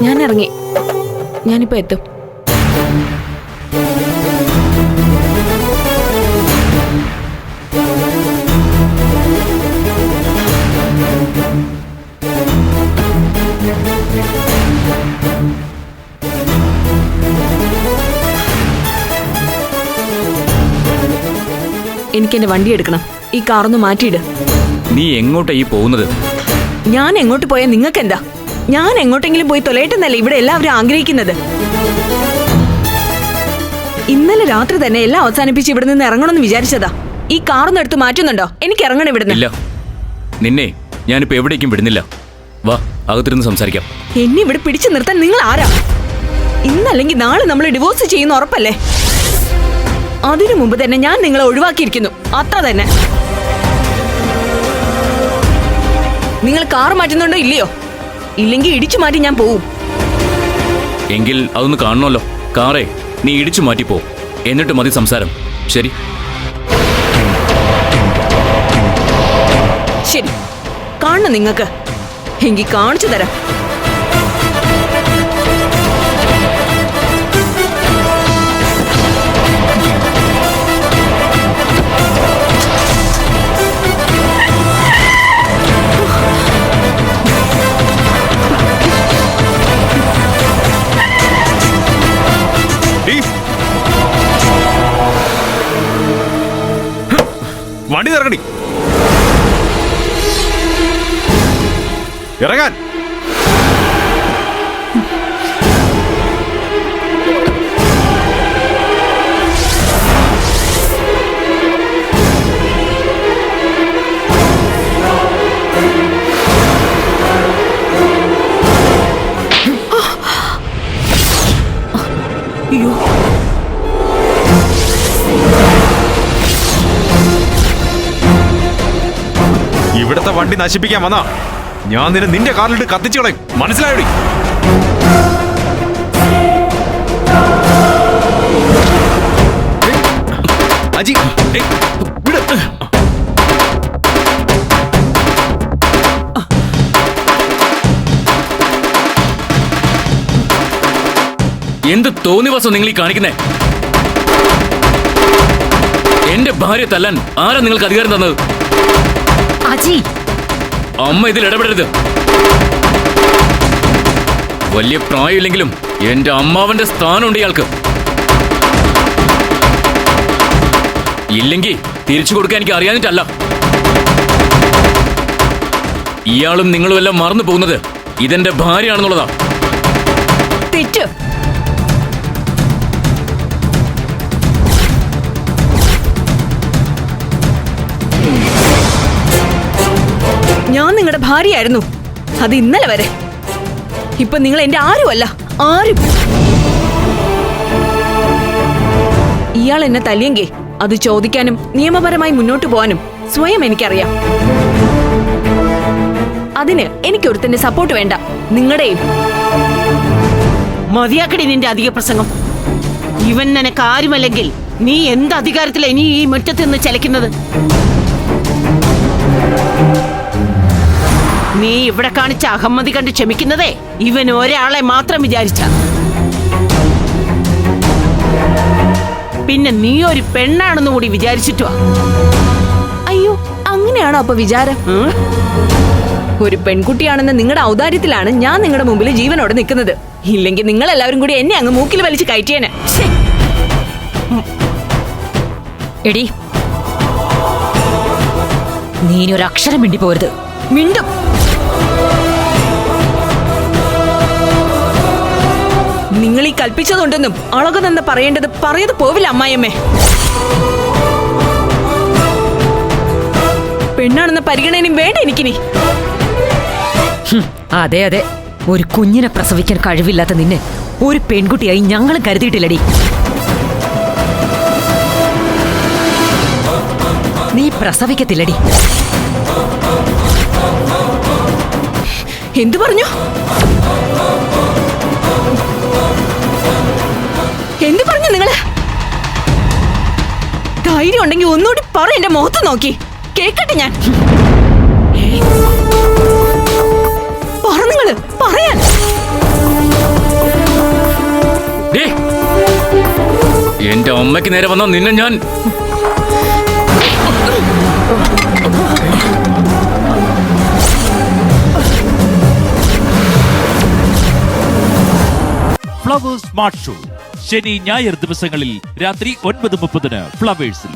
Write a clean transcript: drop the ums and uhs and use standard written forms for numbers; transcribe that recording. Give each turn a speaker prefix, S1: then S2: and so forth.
S1: ഞാൻ ഇറങ്ങി. ഞാനിപ്പോ എത്തും. എനിക്കെന്റെ വണ്ടി എടുക്കണം. ഈ കാറൊന്ന് മാറ്റിയിട്.
S2: നീ എങ്ങോട്ടാ ഈ പോകുന്നത്?
S1: ഞാൻ എങ്ങോട്ട് പോയാ നിങ്ങൾക്ക് എന്താ? ഞാൻ എങ്ങോട്ടെങ്കിലും പോയി തൊലയട്ടെന്നല്ലേ ഇവിടെ എല്ലാവരും ആഗ്രഹിക്കുന്നത്. ഇന്നലെ രാത്രി തന്നെ എല്ലാം അവസാനിപ്പിച്ച് ഇവിടെ നിന്ന് ഇറങ്ങണമെന്ന് വിചാരിച്ചതാ. ഈ കാറൊന്നും എടുത്ത് മാറ്റുന്നുണ്ടോ? എനിക്ക് ഇറങ്ങണം ഇവിടുന്ന്.
S2: ഇല്ല, നിന്നെ ഞാനിപ്പോ എവിടേക്കും വിടുന്നില്ല. വാ, അകത്തിരുന്ന് സംസാരിക്കാം.
S1: എന്നെ ഇവിടെ പിടിച്ചു നിർത്താൻ നിങ്ങൾ ആരാ? ഇന്നല്ലെങ്കിൽ നാളെ നമ്മൾ ഡിവോഴ്സ് ചെയ്യുന്ന ഉറപ്പല്ലേ? അതിനു മുമ്പ് തന്നെ ഞാൻ നിങ്ങളെ ഒഴിവാക്കിയിരിക്കുന്നു, അത്ര തന്നെ. നിങ്ങൾ കാർ മാറ്റുന്നുണ്ടോ ഇല്ലയോ? ഇല്ലെങ്കിൽ ഇടിച്ചു മാറ്റി ഞാൻ പോവും.
S2: എങ്കിൽ അതൊന്ന് കാണണമല്ലോ. കാറേ നീ ഇടിച്ചു മാറ്റിപ്പോ, എന്നിട്ട് മതി സംസാരം. ശരി
S1: ശരി, കാണണം നിങ്ങൾക്ക്. എങ്കിൽ കാണിച്ചു തരാം.
S3: വണ്ടി ഇറങ്ങടി, ഇറങ്ങാൻ.
S1: അയ്യോ,
S3: ഇവിടുത്തെ വണ്ടി നശിപ്പിക്കാൻ വന്നാ ഞാൻ നിന്റെ കാറിലിട്ട് കത്തിച്ചു കളയും, മനസ്സിലായോടി? അജി, വിട്.
S2: എന്ത് തോന്നിവാസം നിങ്ങൾ ഈ കാണിക്കുന്നേ? എന്റെ ഭാര്യ തല്ലാൻ ആരാ നിങ്ങൾക്ക് അധികാരം തന്നത്?
S1: അജി,
S2: അമ്മ ഇതിൽ ഇടപെടരുത്. വലിയ പ്രായമില്ലെങ്കിലും എന്റെ അമ്മാവന്റെ സ്ഥാനമുണ്ട് ഇയാൾക്ക്. ഇല്ലെങ്കിൽ തിരിച്ചു കൊടുക്കാൻ എനിക്ക് അറിയാനിട്ടല്ല. ഇയാളും നിങ്ങളും എല്ലാം മറന്നു പോകുന്നത് ഇതെന്റെ ഭാര്യയാണെന്നുള്ളതാ.
S1: തെറ്റ്. ഞാൻ നിങ്ങളുടെ ഭാര്യയായിരുന്നു, അത് ഇന്നലെ വരെ. ഇപ്പൊ നിങ്ങൾ എന്റെ ആരുമല്ല, ആരും. ഇയാൾ എന്നെ തല്ലിയെങ്കിൽ അത് ചോദിക്കാനും നിയമപരമായി മുന്നോട്ട് പോകാനും സ്വയം എനിക്കറിയാം. അതിന് എനിക്കൊരുത്തന്റെ സപ്പോർട്ട് വേണ്ട, നിങ്ങളുടെയും.
S4: മതിയാക്കടി നിന്റെ അധിക പ്രസംഗം. ഇവൻ നിനക്ക് ആരുമല്ലെങ്കിൽ നീ എന്ത് അധികാരത്തിലാ ഇനി ഈ മുറ്റത്ത് നിന്ന് ചലിക്കുന്നത്? നീ ഇവിടെ കാണിച്ച അഹമ്മതി കണ്ട് ക്ഷമിക്കുന്നതേ ഇവൻ ഒരാളെ മാത്രം വിചാരിച്ച. പിന്നെ നീ ഒരു പെണ്ണാണെന്ന് കൂടി വിചാരിച്ചിട്ടുവാ.
S1: അയ്യോ, അങ്ങനെയാണോ അപ്പൊ വിചാരം? ഒരു പെൺകുട്ടിയാണെന്ന് നിങ്ങളുടെ ഔദാര്യത്തിലാണ് ഞാൻ നിങ്ങളുടെ മുമ്പിൽ ജീവനോടെ നിൽക്കുന്നത്. ഇല്ലെങ്കിൽ നിങ്ങൾ എല്ലാവരും കൂടി എന്നെ അങ്ങ് മൂക്കിൽ വലിച്ച് കയറ്റിയേനെ.
S5: എടി, നീ ഒരു അക്ഷരം മിണ്ടി പോരുത്.
S1: മിണ്ടും. നിങ്ങൾ ഈ കൽപ്പിച്ചതുണ്ടെന്നും അളകതെന്ന് പറയേണ്ടത് പറയത് പോവില്ല അമ്മായിയമ്മേ. പെണ്ണാണെന്ന പരിഗണനയും വേണ്ട എനിക്കിനി.
S5: അതെ അതെ, ഒരു കുഞ്ഞിനെ പ്രസവിക്കാൻ കഴിവില്ലാത്ത നിന്നെ ഒരു പെൺകുട്ടിയായി ഞങ്ങളും കരുതിയിട്ടില്ലടി. നീ പ്രസവിക്കത്തില്ലടി.
S1: എന്തു പറഞ്ഞു? എന്തു പറഞ്ഞു നിങ്ങള്? ധൈര്യം ഉണ്ടെങ്കിൽ ഒന്നുകൂടി പറ, എന്റെ മുഖത്ത് നോക്കി കേക്കട്ടെ ഞാൻ. പറ നിങ്ങള്, പറയാൻ.
S2: അമ്മയ്ക്ക് നേരെ വന്നോ നിന്നെ ഞാൻ
S6: ഫ്ലവേഴ്സ് സ്മാർട്ട് ഷോ ശനി ഞായർ ദിവസങ്ങളിൽ രാത്രി 9:30 ഫ്ലവേഴ്സിൽ.